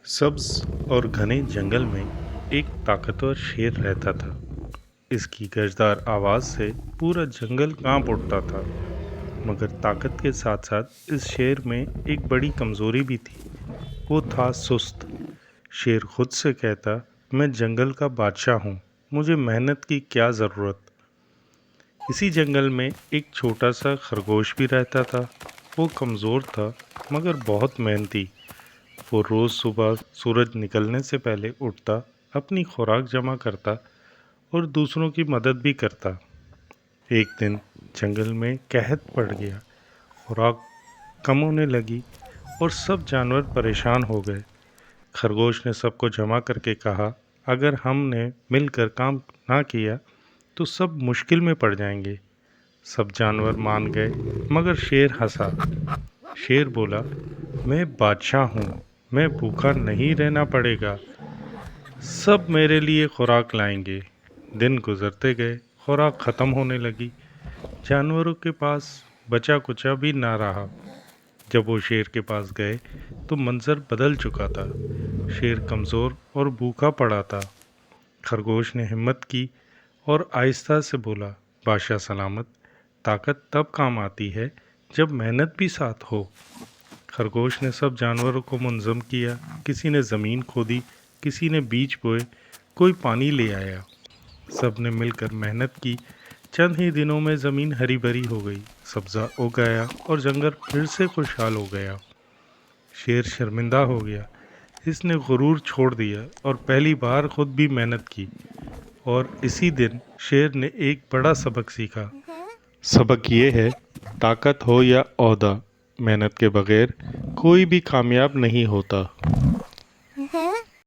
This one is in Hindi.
सब्ज और घने जंगल में एक ताकतवर शेर रहता था। इसकी गजदार आवाज़ से पूरा जंगल कांप उठता था। मगर ताकत के साथ साथ इस शेर में एक बड़ी कमज़ोरी भी थी। वो था सुस्त। शेर खुद से कहता, मैं जंगल का बादशाह हूँ, मुझे मेहनत की क्या ज़रूरत। इसी जंगल में एक छोटा सा खरगोश भी रहता था। वो कमज़ोर था मगर बहुत मेहनती। वो रोज़ सुबह सूरज निकलने से पहले उठता, अपनी खुराक जमा करता और दूसरों की मदद भी करता। एक दिन जंगल में कहत पड़ गया, खुराक कम होने लगी और सब जानवर परेशान हो गए। खरगोश ने सबको जमा करके कहा, अगर हमने मिलकर काम ना किया तो सब मुश्किल में पड़ जाएंगे। सब जानवर मान गए मगर शेर हंसा। शेर बोला, मैं बादशाह हूँ, मैं भूखा नहीं रहना पड़ेगा, सब मेरे लिए खुराक लाएंगे। दिन गुजरते गए, खुराक ख़त्म होने लगी। जानवरों के पास बचा कुचा भी ना रहा। जब वो शेर के पास गए तो मंजर बदल चुका था। शेर कमज़ोर और भूखा पड़ा था। खरगोश ने हिम्मत की और आहिस्ता से बोला, बादशाह सलामत, ताकत तब काम आती है जब मेहनत भी साथ हो। खरगोश ने सब जानवरों को मुंज़म किया। किसी ने ज़मीन खोदी, किसी ने बीज बोए, कोई पानी ले आया। सब ने मिलकर मेहनत की। चंद ही दिनों में ज़मीन हरी भरी हो गई, सब्ज़ा उग गया और जंगल फिर से खुशहाल हो गया। शेर शर्मिंदा हो गया। इसने गुरूर छोड़ दिया और पहली बार खुद भी मेहनत की। और इसी दिन शेर ने एक बड़ा सबक सीखा। सबक ये है, ताकत हो या ओहदा, मेहनत के बगैर कोई भी कामयाब नहीं होता।